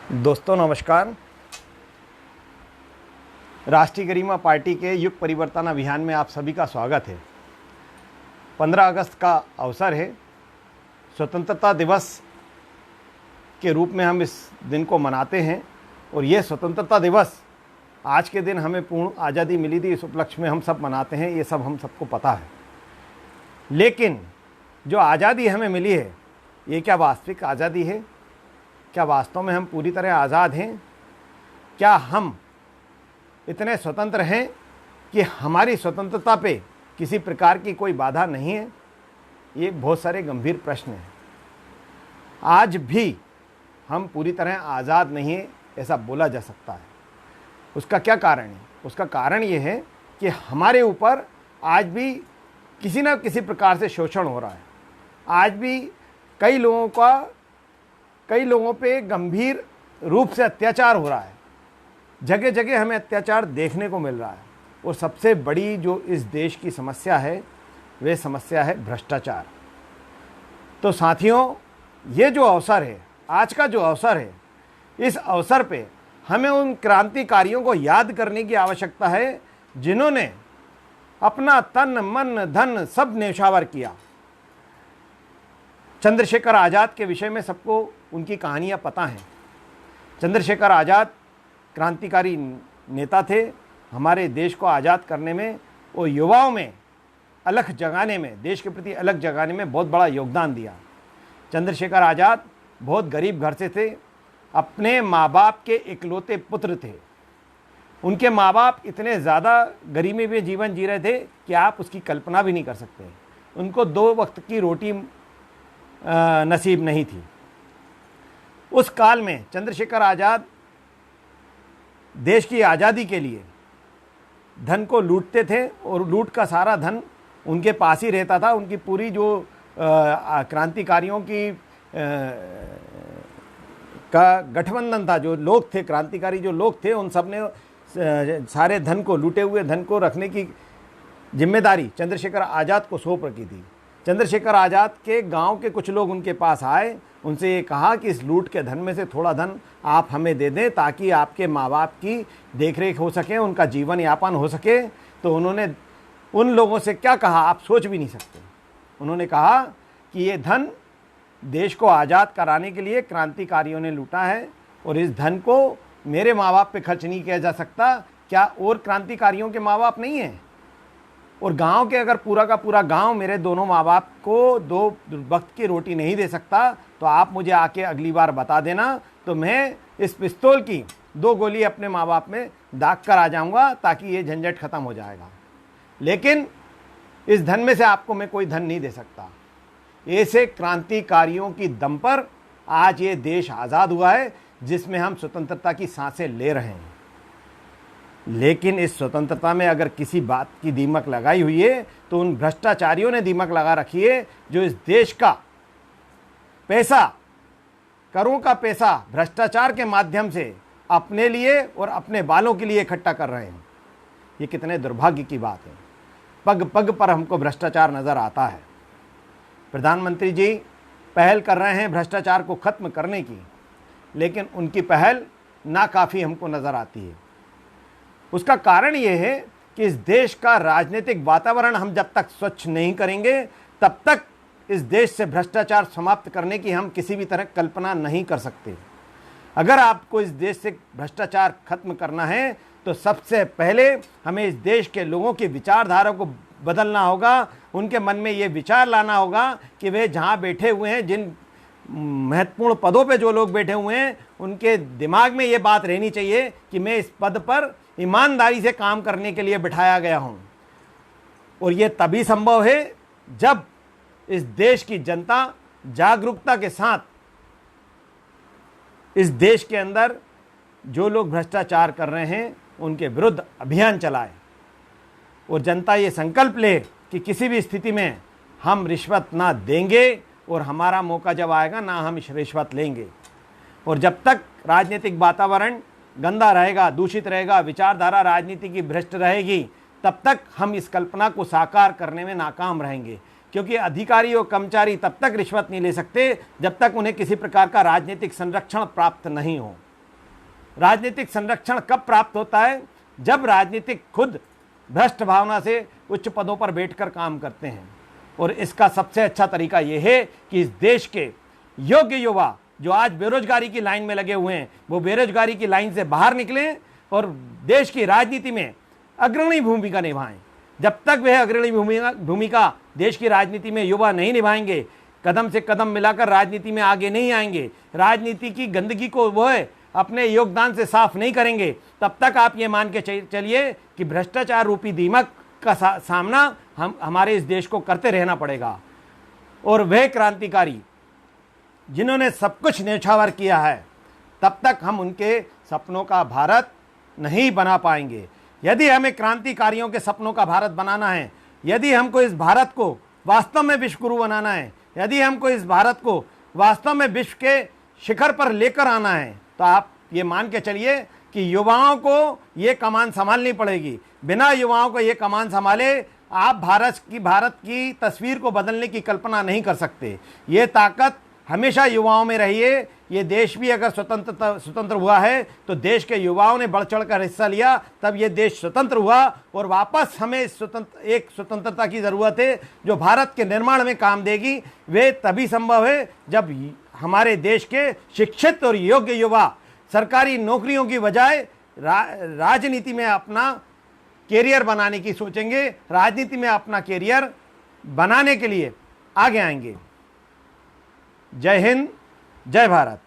दोस्तों नमस्कार। राष्ट्रीय गरिमा पार्टी के युग परिवर्तन अभियान में आप सभी का स्वागत है। 15 अगस्त का अवसर है। स्वतंत्रता दिवस के रूप में हम इस दिन को मनाते हैं और ये स्वतंत्रता दिवस आज के दिन हमें पूर्ण आज़ादी मिली थी, इस उपलक्ष्य में हम सब मनाते हैं। ये सब हम सबको पता है। लेकिन जो आज़ादी हमें मिली है, ये क्या वास्तविक आज़ादी है? क्या वास्तव में हम पूरी तरह आज़ाद हैं? क्या हम इतने स्वतंत्र हैं कि हमारी स्वतंत्रता पे किसी प्रकार की कोई बाधा नहीं है? ये बहुत सारे गंभीर प्रश्न हैं। आज भी हम पूरी तरह आज़ाद नहीं हैं, ऐसा बोला जा सकता है। उसका क्या कारण है? उसका कारण ये है कि हमारे ऊपर आज भी किसी न किसी प्रकार से शोषण हो रहा है। आज भी कई लोगों पे गंभीर रूप से अत्याचार हो रहा है। जगह जगह हमें अत्याचार देखने को मिल रहा है। और सबसे बड़ी जो इस देश की समस्या है, वे समस्या है भ्रष्टाचार। तो साथियों, ये जो अवसर है, आज का जो अवसर है, इस अवसर पे हमें उन क्रांतिकारियों को याद करने की आवश्यकता है जिन्होंने अपना तन मन धन सब न्यौछावर किया। चंद्रशेखर आज़ाद के विषय में सबको उनकी कहानियाँ पता हैं। चंद्रशेखर आज़ाद क्रांतिकारी नेता थे। हमारे देश को आज़ाद करने में और युवाओं में अलख जगाने में, देश के प्रति अलख जगाने में बहुत बड़ा योगदान दिया। चंद्रशेखर आज़ाद बहुत गरीब घर से थे। अपने माँ बाप के इकलौते पुत्र थे। उनके माँ बाप इतने ज़्यादा गरीबी में जीवन जी रहे थे कि आप उसकी कल्पना भी नहीं कर सकते। उनको 2 वक्त की रोटी नसीब नहीं थी। उस काल में चंद्रशेखर आज़ाद देश की आज़ादी के लिए धन को लूटते थे और लूट का सारा धन उनके पास ही रहता था। उनकी पूरी जो क्रांतिकारियों की का गठबंधन था, जो लोग थे, क्रांतिकारी जो लोग थे, उन सब ने सारे धन को, लूटे हुए धन को रखने की जिम्मेदारी चंद्रशेखर आज़ाद को सौंप रखी थी। चंद्रशेखर आज़ाद के गांव के कुछ लोग उनके पास आए, उनसे ये कहा कि इस लूट के धन में से थोड़ा धन आप हमें दे दें ताकि आपके माँ बाप की देखरेख हो सके, उनका जीवन यापन हो सके। तो उन्होंने उन लोगों से क्या कहा, आप सोच भी नहीं सकते। उन्होंने कहा कि ये धन देश को आज़ाद कराने के लिए क्रांतिकारियों ने लूटा है और इस धन को मेरे माँ बाप पे खर्च नहीं किया जा सकता। क्या और क्रांतिकारियों के माँ बाप नहीं हैं? और गांव के अगर पूरा का पूरा गांव मेरे दोनों माँ बाप को 2 वक्त की रोटी नहीं दे सकता, तो आप मुझे आके अगली बार बता देना, तो मैं इस पिस्तौल की 2 गोली अपने माँ बाप में दाग कर आ जाऊंगा ताकि ये झंझट खत्म हो जाएगा। लेकिन इस धन में से आपको मैं कोई धन नहीं दे सकता। ऐसे क्रांतिकारियों की दम पर आज ये देश आज़ाद हुआ है, जिसमें हम स्वतंत्रता की सांसें ले रहे हैं। लेकिन इस स्वतंत्रता में अगर किसी बात की दीमक लगाई हुई है, तो उन भ्रष्टाचारियों ने दीमक लगा रखी है, जो इस देश का पैसा, करों का पैसा भ्रष्टाचार के माध्यम से अपने लिए और अपने बालों के लिए इकट्ठा कर रहे हैं। ये कितने दुर्भाग्य की बात है। पग पग पर हमको भ्रष्टाचार नज़र आता है। प्रधानमंत्री जी पहल कर रहे हैं भ्रष्टाचार को ख़त्म करने की, लेकिन उनकी पहल नाकाफ़ी हमको नज़र आती है। उसका कारण ये है कि इस देश का राजनीतिक वातावरण हम जब तक स्वच्छ नहीं करेंगे, तब तक इस देश से भ्रष्टाचार समाप्त करने की हम किसी भी तरह कल्पना नहीं कर सकते। अगर आपको इस देश से भ्रष्टाचार खत्म करना है, तो सबसे पहले हमें इस देश के लोगों की विचारधारा को बदलना होगा। उनके मन में ये विचार लाना होगा कि वे जहाँ बैठे हुए हैं, जिन महत्वपूर्ण पदों पे जो लोग बैठे हुए हैं, उनके दिमाग में ये बात रहनी चाहिए कि मैं इस पद पर ईमानदारी से काम करने के लिए बिठाया गया हूं। और ये तभी संभव है जब इस देश की जनता जागरूकता के साथ इस देश के अंदर जो लोग भ्रष्टाचार कर रहे हैं उनके विरुद्ध अभियान चलाए और जनता ये संकल्प ले कि किसी भी स्थिति में हम रिश्वत ना देंगे और हमारा मौका जब आएगा ना हम रिश्वत लेंगे। और जब तक राजनीतिक वातावरण गंदा रहेगा, दूषित रहेगा, विचारधारा राजनीति की भ्रष्ट रहेगी, तब तक हम इस कल्पना को साकार करने में नाकाम रहेंगे। क्योंकि अधिकारी और कर्मचारी तब तक रिश्वत नहीं ले सकते जब तक उन्हें किसी प्रकार का राजनीतिक संरक्षण प्राप्त नहीं हो। राजनीतिक संरक्षण कब प्राप्त होता है? जब राजनीतिक खुद भ्रष्ट भावना से उच्च पदों पर बैठकर काम करते हैं। और इसका सबसे अच्छा तरीका यह है कि इस देश के योग्य युवा जो आज बेरोजगारी की लाइन में लगे हुए हैं, वो बेरोजगारी की लाइन से बाहर निकलें और देश की राजनीति में अग्रणी भूमिका निभाएं। जब तक वह अग्रणी भूमिका देश की राजनीति में युवा नहीं निभाएंगे, कदम से कदम मिलाकर राजनीति में आगे नहीं आएंगे, राजनीति की गंदगी को वो अपने योगदान से साफ नहीं करेंगे, तब तक आप ये मान के चलिए कि भ्रष्टाचार रूपी दीमक का सामना हमारे इस देश को करते रहना पड़ेगा। और वह क्रांतिकारी जिन्होंने सब कुछ न्यौछावर किया है, तब तक हम उनके सपनों का भारत नहीं बना पाएंगे। यदि हमें क्रांतिकारियों के सपनों का भारत बनाना है, यदि हमको इस भारत को वास्तव में विश्वगुरु बनाना है, यदि हमको इस भारत को वास्तव में विश्व के शिखर पर लेकर आना है, तो आप ये मान के चलिए कि युवाओं को ये कमान संभालनी पड़ेगी। बिना युवाओं को ये कमान संभाले आप भारत की तस्वीर को बदलने की कल्पना नहीं कर सकते। ये ताकत हमेशा युवाओं में रही है। ये देश भी अगर स्वतंत्र हुआ है तो देश के युवाओं ने बढ़ चढ़ कर हिस्सा लिया, तब ये देश स्वतंत्र हुआ। और वापस हमें एक स्वतंत्रता की ज़रूरत है जो भारत के निर्माण में काम देगी। वे तभी संभव है जब हमारे देश के शिक्षित और योग्य युवा सरकारी नौकरियों की बजाय राजनीति में अपना कैरियर बनाने की सोचेंगे, राजनीति में अपना कैरियर बनाने के लिए आगे आएंगे। जय हिंद, जय भारत।